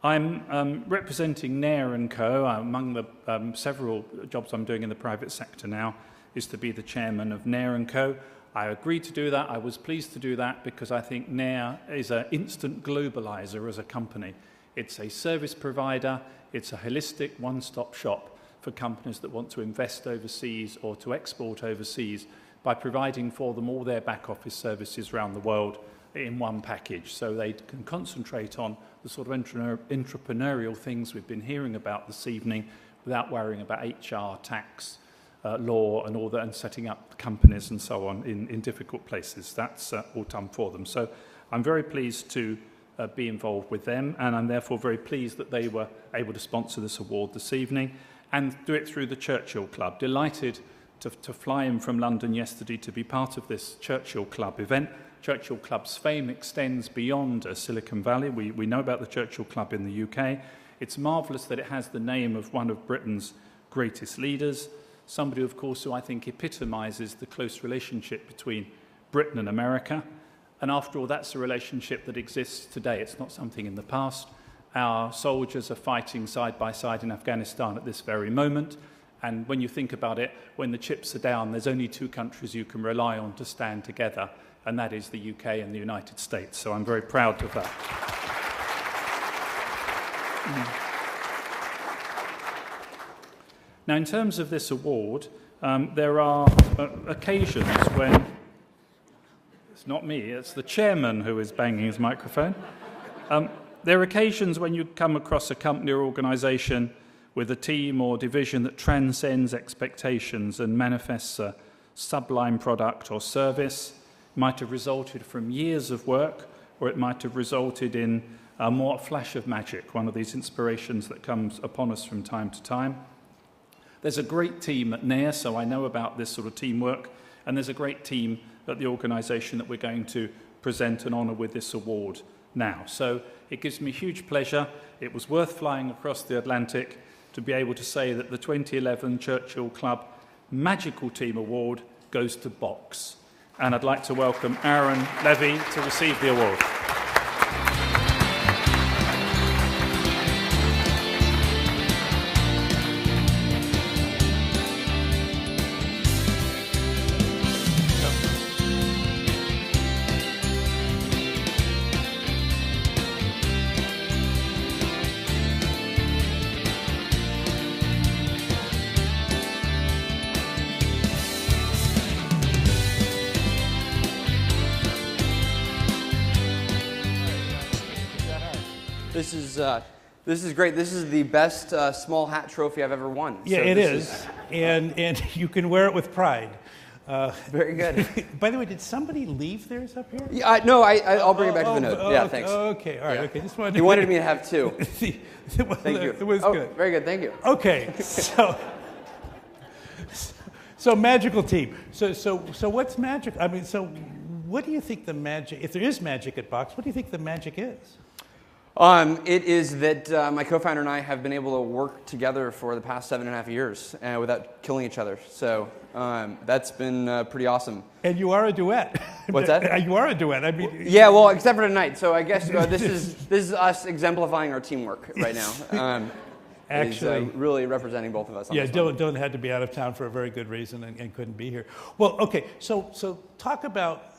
I'm representing Nair & Co. Among the several jobs I'm doing in the private sector now is to be the chairman of Nair & Co. I agreed to do that. I was pleased to do that because I think Nair is an instant globalizer as a company. It's a service provider. It's a holistic one-stop shop for companies that want to invest overseas or to export overseas by providing for them all their back office services around the world in one package, so they can concentrate on the sort of entrepreneurial things we've been hearing about this evening without worrying about HR, tax, law and all that, and setting up companies and so on in difficult places. That's all done for them. So I'm very pleased to be involved with them, and I'm therefore very pleased that they were able to sponsor this award this evening and do it through the Churchill Club. Delighted to fly in from London yesterday to be part of this Churchill Club event. Churchill Club's fame extends beyond Silicon Valley. We know about the Churchill Club in the UK. It's marvellous that it has the name of one of Britain's greatest leaders, somebody, of course, who I think epitomises the close relationship between Britain and America. And after all, that's a relationship that exists today. It's not something in the past. Our soldiers are fighting side by side in Afghanistan at this very moment. And when you think about it, when the chips are down, there's only two countries you can rely on to stand together, and that is the UK and the United States. So I'm very proud of that. Now, in terms of this award, there are occasions when... It's not me, it's the chairman who is banging his microphone. There are occasions when you come across a company or organisation with a team or division that transcends expectations and manifests a sublime product or service. It might have resulted from years of work, or it might have resulted in a more flash of magic, one of these inspirations that comes upon us from time to time. There's a great team at Nair, so I know about this sort of teamwork, and there's a great team at the organisation that we're going to present and honour with this award now. So it gives me huge pleasure. It was worth flying across the Atlantic to be able to say that the 2011 Churchill Club Magical Team Award goes to Box. And I'd like to welcome Aaron Levie to receive the award. This is great. This is the best small hat trophy I've ever won. Yeah, so it is. And you can wear it with pride. Very good. By the way, did somebody leave theirs up here? Yeah, no, I'll bring it back to Vinod. Yeah, okay, thanks. Okay, all right. Yeah. Okay, just wanted to... He wanted me to have two. Thank you. It was good. Very good, thank you. Okay, so magical team. So what's magic? I mean, so what do you think the magic, if there is magic at Box, what do you think the magic is? It is that my co-founder and I have been able to work together for the past 7.5 years without killing each other. So that's been pretty awesome. And you are a duet. What's that? You are a duet. I mean, yeah, well, except for tonight. So I guess this is us exemplifying our teamwork right now. Actually, really representing both of us. Yeah, Dylan had to be out of town for a very good reason and couldn't be here. Well, okay. So talk about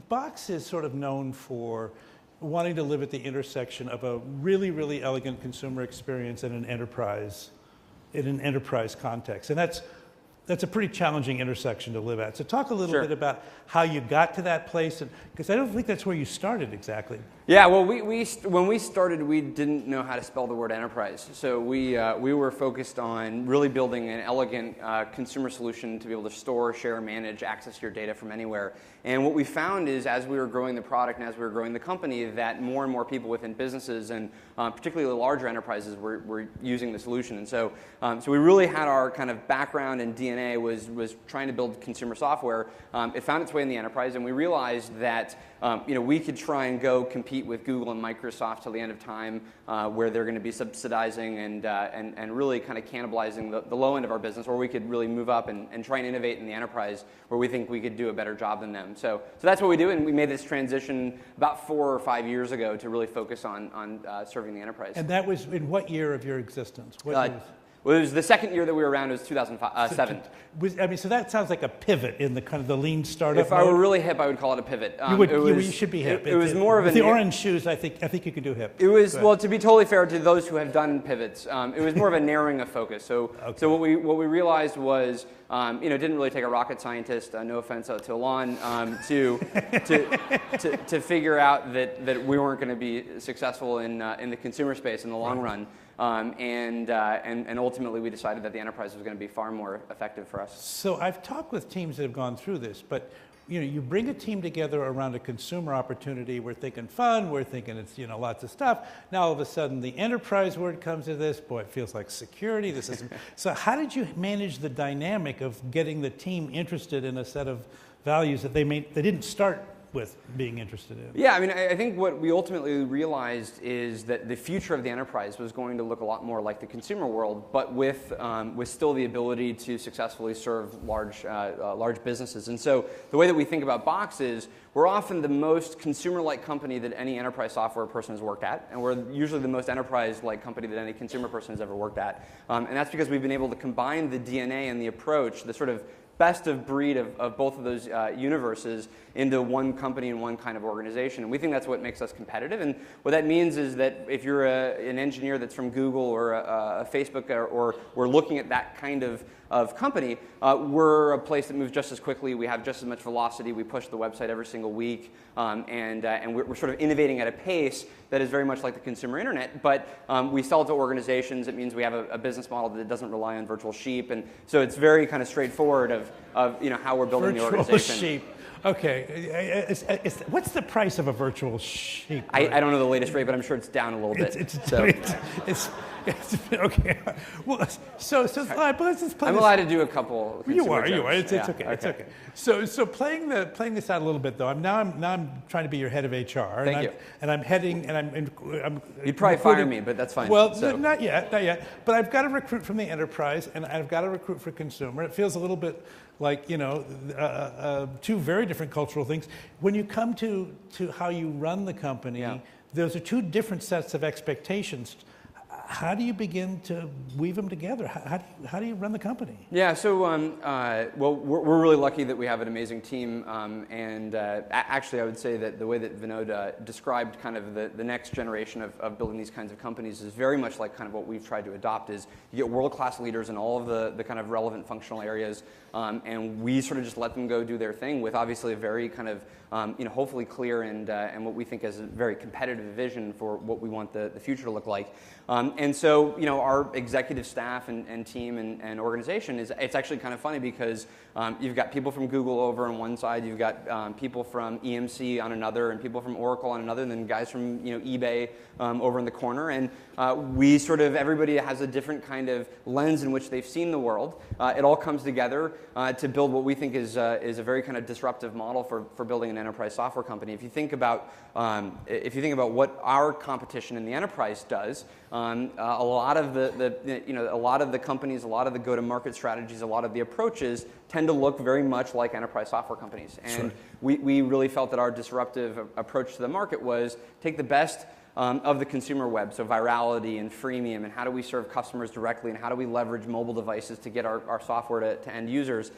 Box is sort of known for wanting to live at the intersection of a really, really elegant consumer experience and an enterprise context. And that's that's a pretty challenging intersection to live at. So talk a little Sure. bit about how you got to that place, because I don't think that's where you started exactly. Yeah, well, when we started, we didn't know how to spell the word enterprise. So we were focused on really building an elegant consumer solution to be able to store, share, manage, access your data from anywhere. And what we found is, as we were growing the product and as we were growing the company, that more and more people within businesses and particularly larger enterprises were using the solution. And so we really had our kind of background and DNA was trying to build consumer software. It found its way in the enterprise, and we realized that we could try and go compete with Google and Microsoft till the end of time, where they're going to be subsidizing and really kind of cannibalizing the low end of our business, or we could really move up and try and innovate in the enterprise where we think we could do a better job than them. So that's what we do, and we made this transition about 4 or 5 years ago to really focus on serving the enterprise. And that was in what year of your existence? What year? Well, it was the second year that we were around. It was 2007. So that sounds like a pivot in the kind of the lean startup. If I were really hip, I would call it a pivot. You should be hip. It was more of with the orange shoes. I think you could do hip. It was, well, to be totally fair to those who have done pivots, it was more of a narrowing of focus. So what we realized was, didn't really take a rocket scientist. No offense to Alon, to figure out that we weren't going to be successful in the consumer space in the long run. And ultimately, we decided that the enterprise was going to be far more effective for us. So I've talked with teams that have gone through this, but you bring a team together around a consumer opportunity. We're thinking fun. We're thinking it's lots of stuff. Now all of a sudden, the enterprise word comes to this. Boy, it feels like security. This is so. How did you manage the dynamic of getting the team interested in a set of values that they didn't start with being interested in? Yeah, I mean, I think what we ultimately realized is that the future of the enterprise was going to look a lot more like the consumer world, but with still the ability to successfully serve large businesses. And so the way that we think about Box is we're often the most consumer-like company that any enterprise software person has worked at, and we're usually the most enterprise-like company that any consumer person has ever worked at. And that's because we've been able to combine the DNA and the approach, the sort of best of breed of both of those universes into one company and one kind of organization. And we think that's what makes us competitive. And what that means is that if you're an engineer that's from Google or a Facebook or we're looking at that kind of company, we're a place that moves just as quickly. We have just as much velocity. We push the website every single week. And we're sort of innovating at a pace that is very much like the consumer internet. But we sell to organizations. It means we have a business model that doesn't rely on virtual sheep. And so it's very kind of straightforward of how we're building the organization. Virtual sheep. Okay. What's the price of a virtual sheep? I don't know the latest rate, but I'm sure it's down a little bit. Okay. Well, so let's just play. I'm allowed to do a couple. You are. It's yeah, okay. It's okay. So playing this out a little bit though. I'm trying to be your head of HR. Thank you. And I'm heading. And I'm. You'd probably fire me, but that's fine. Well, not yet. But I've got to recruit from the enterprise, and I've got to recruit for consumer. It feels a little bit like two very different cultural things. When you come to how you run the company, those are two different sets of expectations. How do you begin to weave them together? How do you run the company? Yeah, so we're really lucky that we have an amazing team, and actually I would say that the way that Vinod described kind of the next generation of building these kinds of companies is very much like kind of what we've tried to adopt. Is you get world-class leaders in all of the kind of relevant functional areas, and we sort of just let them go do their thing with obviously a very kind of hopefully clear and what we think is a very competitive vision for what we want the future to look like. And so, our executive staff and team and organization it's actually kind of funny because you've got people from Google over on one side, you've got people from EMC on another, and people from Oracle on another, and then guys from eBay over in the corner. And we sort of, everybody has a different kind of lens in which they've seen the world. It all comes together to build what we think is a very kind of disruptive model for building an enterprise software company. If you think about what our competition in the enterprise does, a lot of the companies, a lot of the go-to-market strategies, a lot of the approaches tend to look very much like enterprise software companies. And we really felt that our disruptive approach to the market was take the best of the consumer web, so virality and freemium, and how do we serve customers directly, and how do we leverage mobile devices to get our software to end users,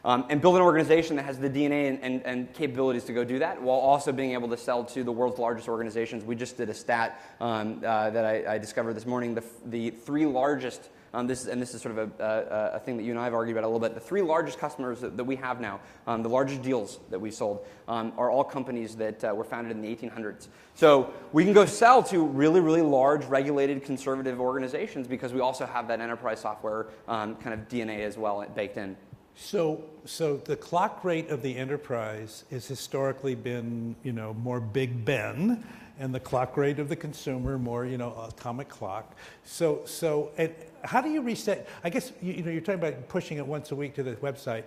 and build an organization that has the DNA and capabilities to go do that, while also being able to sell to the world's largest organizations. We just did a stat that I discovered this morning. The three largest this is sort of a thing that you and I have argued about a little bit. The 3 largest customers that we have now, the largest deals that we sold, are all companies that were founded in the 1800s. So we can go sell to really, really large, regulated, conservative organizations because we also have that enterprise software kind of DNA as well baked in. So the clock rate of the enterprise has historically been, more Big Ben, and the clock rate of the consumer more, atomic clock. So and how do you reset? I guess you're talking about pushing it once a week to the website.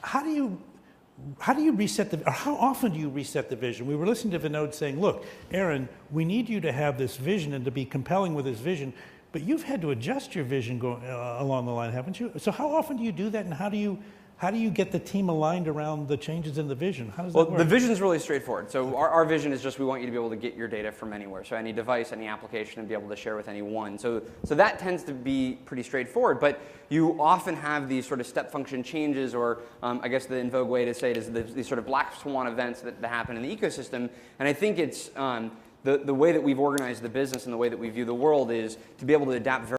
How do you reset or how often do you reset the vision? We were listening to Vinod saying, "Look, Aaron, we need you to have this vision and to be compelling with this vision." But you've had to adjust your vision along the line, haven't you? So how often do you do that, and how do you get the team aligned around the changes in the vision? How does that work? Well, the vision is really straightforward. So our vision is just we want you to be able to get your data from anywhere. So any device, any application, and be able to share with anyone. So that tends to be pretty straightforward. But you often have these sort of step function changes, or I guess the in vogue way to say it is these sort of black swan events that happen in the ecosystem. And I think it's the way that we've organized the business and the way that we view the world is to be able to adapt very